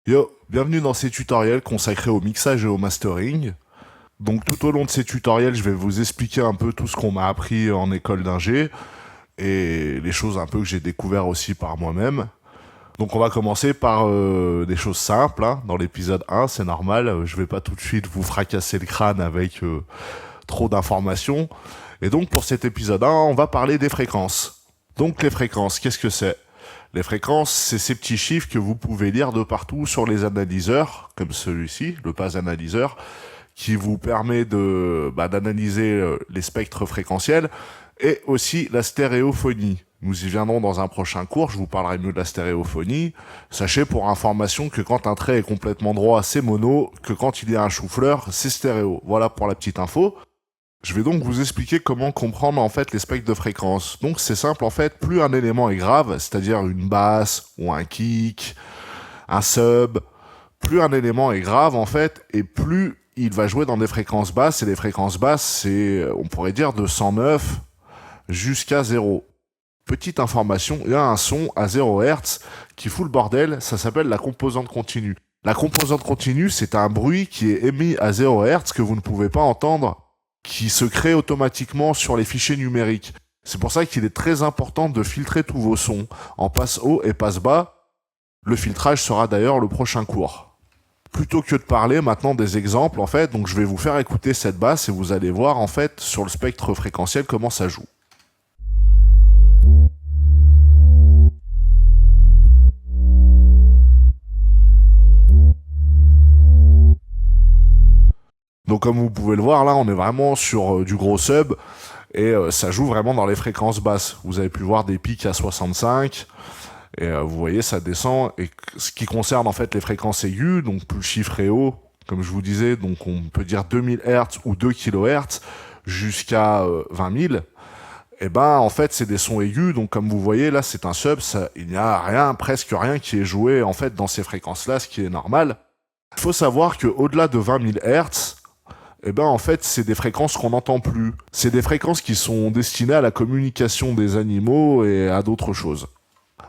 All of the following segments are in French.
Yo, bienvenue dans ces tutoriels consacrés au mixage et au mastering. Donc tout au long de ces tutoriels, je vais vous expliquer un peu tout ce qu'on m'a appris en école d'ingé et les choses un peu que j'ai découvert aussi par moi-même. Donc on va commencer par des choses simples, hein. Dans l'épisode 1, c'est normal, je vais pas tout de suite vous fracasser le crâne avec trop d'informations. Et donc pour cet épisode 1, on va parler des fréquences. Donc les fréquences, qu'est-ce que c'est ? Les fréquences, c'est ces petits chiffres que vous pouvez lire de partout sur les analyseurs, comme celui-ci, le PAS analyseur, qui vous permet d'analyser les spectres fréquentiels et aussi la stéréophonie. Nous y viendrons dans un prochain cours, je vous parlerai mieux de la stéréophonie. Sachez pour information que quand un trait est complètement droit, c'est mono, que quand il y a un chou-fleur, c'est stéréo. Voilà pour la petite info. Je vais donc vous expliquer comment comprendre en fait les spectres de fréquence. Donc c'est simple en fait, plus un élément est grave, c'est-à-dire une basse ou un kick, un sub, plus un élément est grave en fait, et plus il va jouer dans des fréquences basses, et les fréquences basses c'est, on pourrait dire de 109 jusqu'à 0. Petite information, il y a un son à 0 Hz qui fout le bordel, ça s'appelle la composante continue. La composante continue, c'est un bruit qui est émis à 0 Hz que vous ne pouvez pas entendre, qui se crée automatiquement sur les fichiers numériques. C'est pour ça qu'il est très important de filtrer tous vos sons en passe haut et passe bas. Le filtrage sera d'ailleurs le prochain cours. Plutôt que de parler maintenant des exemples, en fait, donc je vais vous faire écouter cette basse et vous allez voir en fait sur le spectre fréquentiel comment ça joue. Donc comme vous pouvez le voir là, on est vraiment sur du gros sub et ça joue vraiment dans les fréquences basses. Vous avez pu voir des pics à 65 et vous voyez ça descend. Et ce qui concerne en fait les fréquences aiguës, donc plus le chiffre est haut, comme je vous disais, donc on peut dire 2000 Hz ou 2 kHz jusqu'à 20 000. Et ben en fait c'est des sons aigus, donc comme vous voyez là c'est un sub, il n'y a rien, presque rien qui est joué en fait dans ces fréquences là, ce qui est normal. Il faut savoir que au-delà de 20 000 Hz, eh ben en fait c'est des fréquences qu'on n'entend plus. C'est des fréquences qui sont destinées à la communication des animaux et à d'autres choses.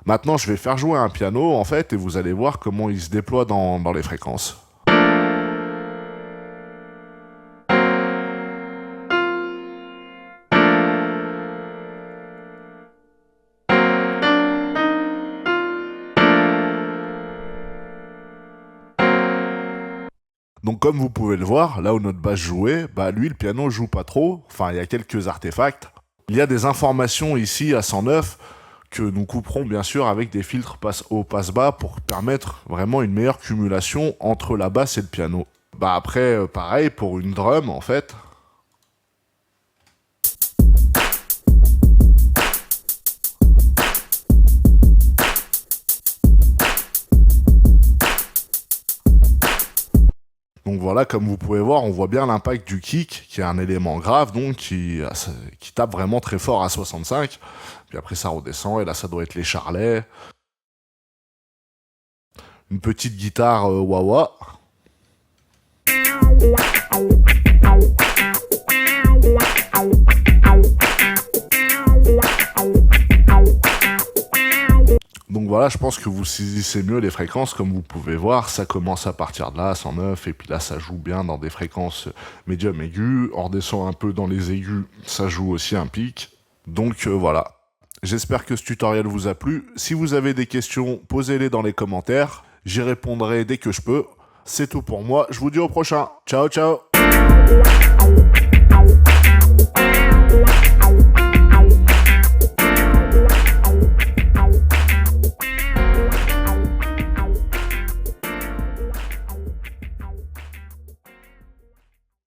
Maintenant je vais faire jouer un piano en fait et vous allez voir comment il se déploie dans les fréquences. Donc comme vous pouvez le voir, là où notre basse jouait, bah lui le piano joue pas trop, enfin il y a quelques artefacts. Il y a des informations ici à 109 que nous couperons bien sûr avec des filtres passe haut, passe bas pour permettre vraiment une meilleure cumulation entre la basse et le piano. Bah après pareil pour une drum en fait. Donc voilà, comme vous pouvez voir, on voit bien l'impact du kick, qui est un élément grave, donc qui tape vraiment très fort à 65. Puis après ça redescend, et là ça doit être les charlets. Une petite guitare wah-wah. Donc voilà, je pense que vous saisissez mieux les fréquences, comme vous pouvez voir, ça commence à partir de là, 109, et puis là ça joue bien dans des fréquences médium aiguës, on redescend un peu dans les aigus, ça joue aussi un pic. Donc voilà, j'espère que ce tutoriel vous a plu. Si vous avez des questions, posez-les dans les commentaires, j'y répondrai dès que je peux. C'est tout pour moi, je vous dis au prochain, ciao ciao.